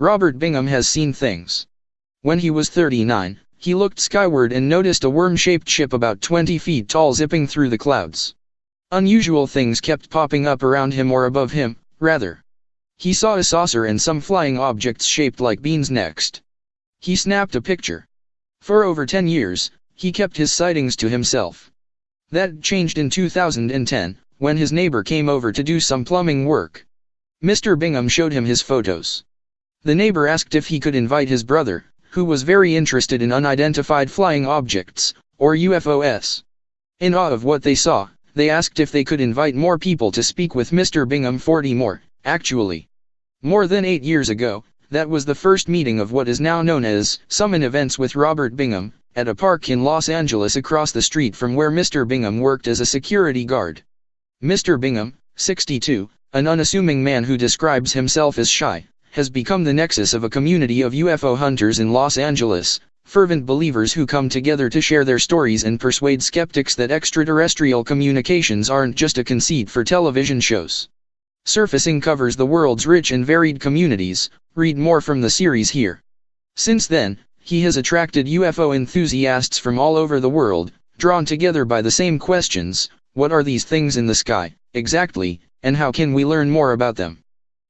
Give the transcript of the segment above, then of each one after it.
Robert Bingham has seen things. When he was 39, he looked skyward and noticed a worm-shaped ship about 20 feet tall zipping through the clouds. Unusual things kept popping up around him or above him, rather. He saw a saucer and some flying objects shaped like beans next. He snapped a picture. For over 10 years, he kept his sightings to himself. That changed in 2010, when his neighbor came over to do some plumbing work. Mr. Bingham showed him his photos. The neighbor asked if he could invite his brother, who was very interested in unidentified flying objects, or UFOs. In awe of what they saw, they asked if they could invite more people to speak with Mr. Bingham. 40 more, actually. More than 8 years ago, that was the first meeting of what is now known as Summon Events with Robert Bingham, at a park in Los Angeles across the street from where Mr. Bingham worked as a security guard. Mr. Bingham, 62, an unassuming man who describes himself as shy, has become the nexus of a community of UFO hunters in Los Angeles, fervent believers who come together to share their stories and persuade skeptics that extraterrestrial communications aren't just a conceit for television shows. Surfacing covers the world's rich and varied communities. Read more from the series here. Since then, he has attracted UFO enthusiasts from all over the world, drawn together by the same questions: what are these things in the sky, exactly, and how can we learn more about them?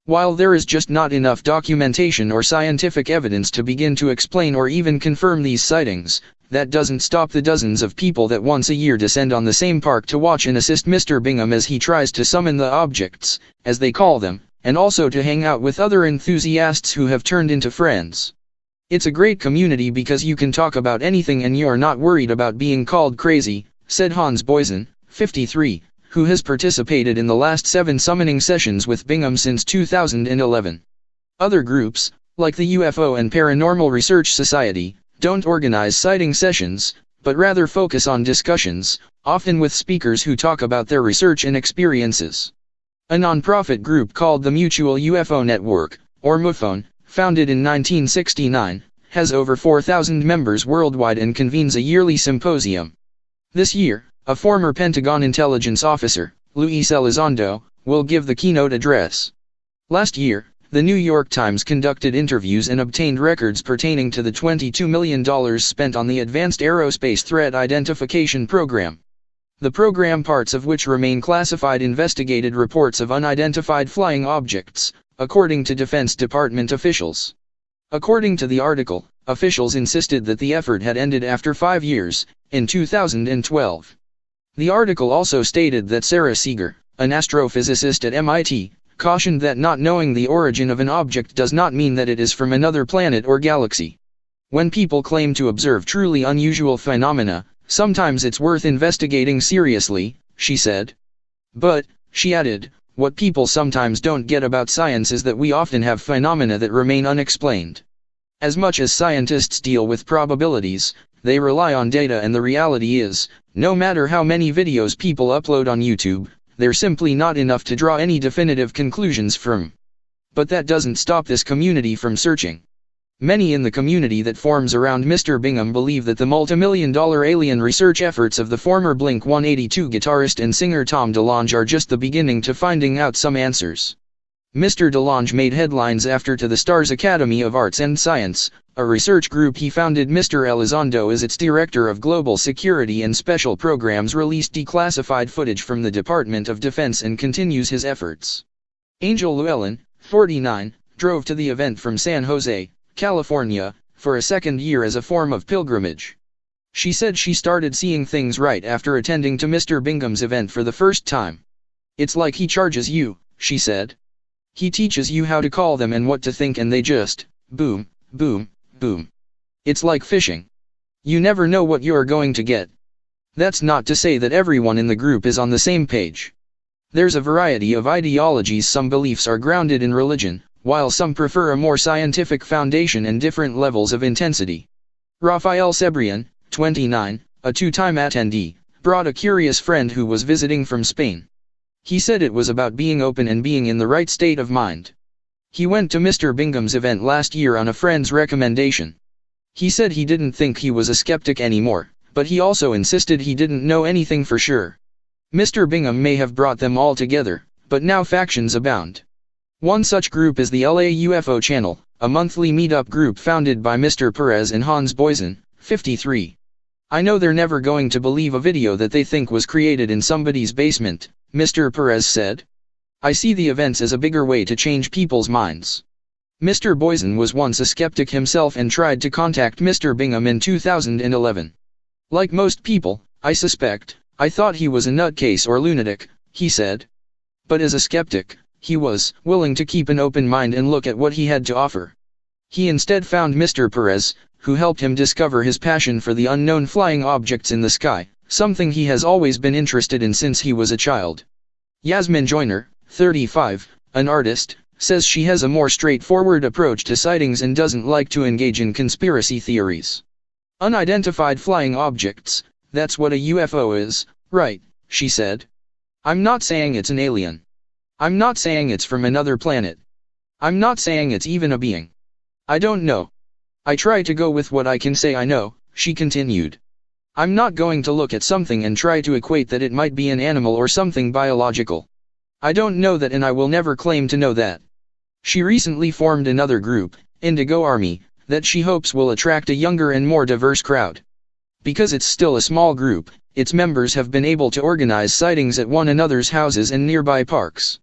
While there is just not enough documentation or scientific evidence to begin to explain or even confirm these sightings, that doesn't stop the dozens of people that once a year descend on the same park to watch and assist Mr. Bingham as he tries to summon the objects, as they call them, and also to hang out with other enthusiasts who have turned into friends. It's a great community because you can talk about anything and you're not worried about being called crazy, said Hans Boysen, 53, who has participated in the last 7 summoning sessions with Bingham since 2011. Other groups, like the UFO and Paranormal Research Society, don't organize sighting sessions, but rather focus on discussions, often with speakers who talk about their research and experiences. A non-profit group called the Mutual UFO Network, or MUFON, founded in 1969, has over 4,000 members worldwide and convenes a yearly symposium. This year, a former Pentagon intelligence officer, Luis Elizondo, will give the keynote address. Last year, the New York Times conducted interviews and obtained records pertaining to the $22 million spent on the Advanced Aerospace Threat Identification Program. The program, parts of which remain classified, investigated reports of unidentified flying objects, according to Defense Department officials. According to the article, officials insisted that the effort had ended after 5 years, in 2012. The article also stated that Sarah Seeger, an astrophysicist at MIT, cautioned that not knowing the origin of an object does not mean that it is from another planet or galaxy. When people claim to observe truly unusual phenomena, sometimes it's worth investigating seriously, she said. But, she added, what people sometimes don't get about science is that we often have phenomena that remain unexplained. As much as scientists deal with probabilities, they rely on data, and the reality is, no matter how many videos people upload on YouTube, they're simply not enough to draw any definitive conclusions from. But that doesn't stop this community from searching. Many in the community that forms around Mr. Bingham believe that the multimillion-dollar alien research efforts of the former Blink-182 guitarist and singer Tom DeLonge are just the beginning to finding out some answers. Mr. DeLonge made headlines after To the Stars Academy of Arts and Science, a research group he founded. Mr. Elizondo is its director of global security and special programs, released declassified footage from the Department of Defense and continues his efforts. Angel Llewellyn, 49, drove to the event from San Jose, California, for a second year as a form of pilgrimage. She said she started seeing things right after attending to Mr. Bingham's event for the first time. It's like he charges you, she said. He teaches you how to call them and what to think, and they just, boom, boom, boom. It's like fishing. You never know what you're going to get. That's not to say that everyone in the group is on the same page. There's a variety of ideologies. Some beliefs are grounded in religion, while some prefer a more scientific foundation and different levels of intensity. Rafael Cebrian, 29, a 2-time attendee, brought a curious friend who was visiting from Spain. He said it was about being open and being in the right state of mind. He went to Mr. Bingham's event last year on a friend's recommendation. He said he didn't think he was a skeptic anymore, but he also insisted he didn't know anything for sure. Mr. Bingham may have brought them all together, but now factions abound. One such group is the LA UFO Channel, a monthly meetup group founded by Mr. Perez and Hans Boysen, 53. I know they're never going to believe a video that they think was created in somebody's basement, Mr. Perez said. I see the events as a bigger way to change people's minds. Mr. Boysen was once a skeptic himself and tried to contact Mr. Bingham in 2011. Like most people, I suspect, I thought he was a nutcase or lunatic, he said. But as a skeptic, he was willing to keep an open mind and look at what he had to offer. He instead found Mr. Perez, who helped him discover his passion for the unknown flying objects in the sky, something he has always been interested in since he was a child. Yasmin Joyner, 35, an artist, says she has a more straightforward approach to sightings and doesn't like to engage in conspiracy theories. Unidentified flying objects, that's what a UFO is, right, she said. I'm not saying it's an alien. I'm not saying it's from another planet. I'm not saying it's even a being. I don't know. I try to go with what I can say I know, she continued. I'm not going to look at something and try to equate that it might be an animal or something biological. I don't know that and I will never claim to know that. She recently formed another group, Indigo Army, that she hopes will attract a younger and more diverse crowd. Because it's still a small group, its members have been able to organize sightings at one another's houses and nearby parks.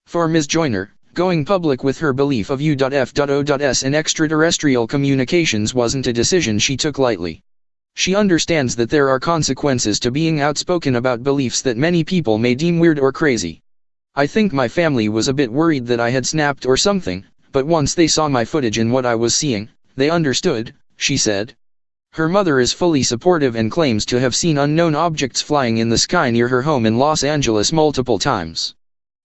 For Ms. Joyner, going public with her belief of U.F.O.s and extraterrestrial communications wasn't a decision she took lightly. She understands that there are consequences to being outspoken about beliefs that many people may deem weird or crazy. I think my family was a bit worried that I had snapped or something, but once they saw my footage and what I was seeing, they understood, she said. Her mother is fully supportive and claims to have seen unknown objects flying in the sky near her home in Los Angeles multiple times.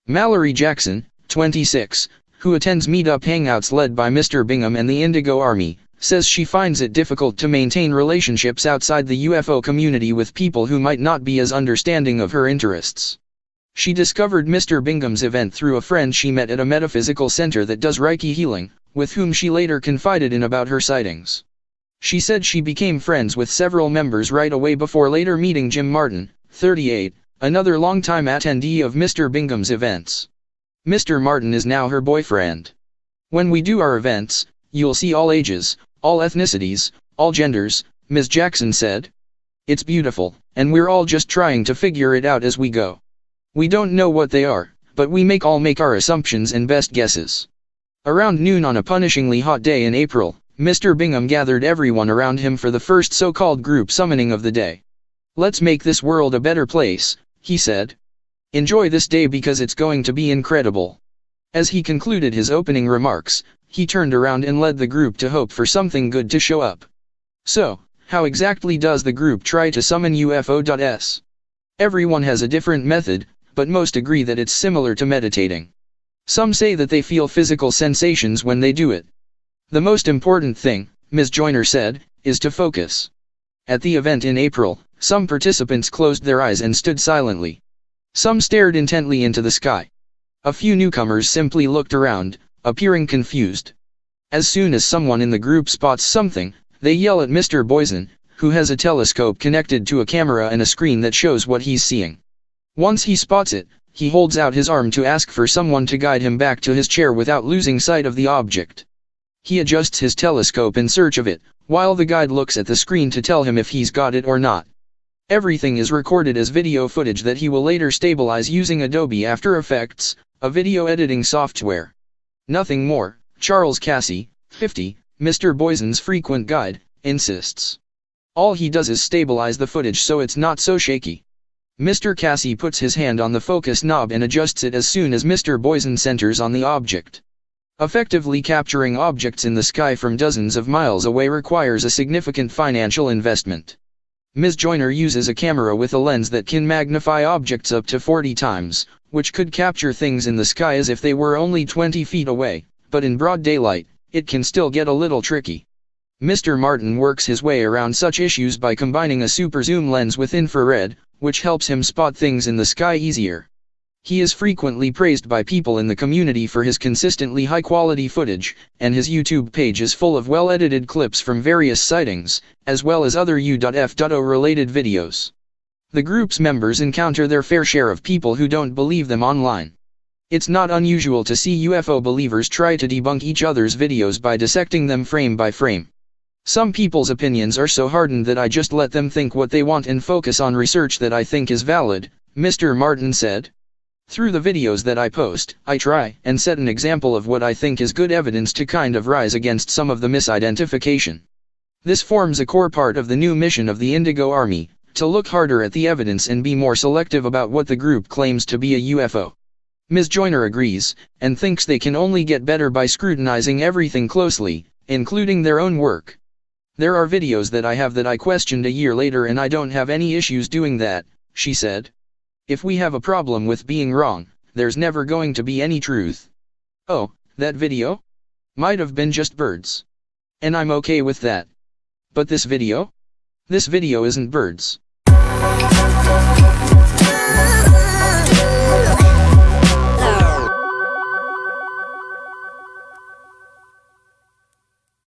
Mallory Jackson, 26, who attends meetup hangouts led by Mr. Bingham and the Indigo Army, says she finds it difficult to maintain relationships outside the UFO community with people who might not be as understanding of her interests. She discovered Mr. Bingham's event through a friend she met at a metaphysical center that does Reiki healing, with whom she later confided in about her sightings. She said she became friends with several members right away before later meeting Jim Martin, 38, another longtime attendee of Mr. Bingham's events. Mr. Martin is now her boyfriend. When we do our events, you'll see all ages, all ethnicities, all genders, Ms. Jackson said. It's beautiful, and we're all just trying to figure it out as we go. We don't know what they are, but we all make our assumptions and best guesses. Around noon on a punishingly hot day in April, Mr. Bingham gathered everyone around him for the first so-called group summoning of the day. Let's make this world a better place, he said. Enjoy this day because it's going to be incredible. As he concluded his opening remarks, he turned around and led the group to hope for something good to show up. So, how exactly does the group try to summon UFO.s? Everyone has a different method, but most agree that it's similar to meditating. Some say that they feel physical sensations when they do it. The most important thing, Ms. Joyner said, is to focus. At the event in April, some participants closed their eyes and stood silently. Some stared intently into the sky. A few newcomers simply looked around, appearing confused. As soon as someone in the group spots something, they yell at Mr. Boysen, who has a telescope connected to a camera and a screen that shows what he's seeing. Once he spots it, he holds out his arm to ask for someone to guide him back to his chair without losing sight of the object. He adjusts his telescope in search of it, while the guide looks at the screen to tell him if he's got it or not. Everything is recorded as video footage that he will later stabilize using Adobe After Effects, a video editing software. Nothing more, Charles Cassie, 50, Mr. Boysen's frequent guide, insists. All he does is stabilize the footage so it's not so shaky. Mr. Cassie puts his hand on the focus knob and adjusts it as soon as Mr. Boysen centers on the object. Effectively capturing objects in the sky from dozens of miles away requires a significant financial investment. Ms. Joyner uses a camera with a lens that can magnify objects up to 40 times, which could capture things in the sky as if they were only 20 feet away, but in broad daylight, it can still get a little tricky. Mr. Martin works his way around such issues by combining a super zoom lens with infrared, which helps him spot things in the sky easier. He is frequently praised by people in the community for his consistently high-quality footage, and his YouTube page is full of well-edited clips from various sightings, as well as other U.F.O. related videos. The group's members encounter their fair share of people who don't believe them online. It's not unusual to see UFO believers try to debunk each other's videos by dissecting them frame by frame. Some people's opinions are so hardened that I just let them think what they want and focus on research that I think is valid, Mr. Martin said. Through the videos that I post, I try and set an example of what I think is good evidence to kind of rise against some of the misidentification. This forms a core part of the new mission of the Indigo Army, to look harder at the evidence and be more selective about what the group claims to be a UFO. Ms. Joyner agrees, and thinks they can only get better by scrutinizing everything closely, including their own work. There are videos that I have that I questioned a year later and I don't have any issues doing that, she said. If we have a problem with being wrong, there's never going to be any truth. Oh, that video? Might have been just birds. And I'm okay with that. But this video? This video isn't birds.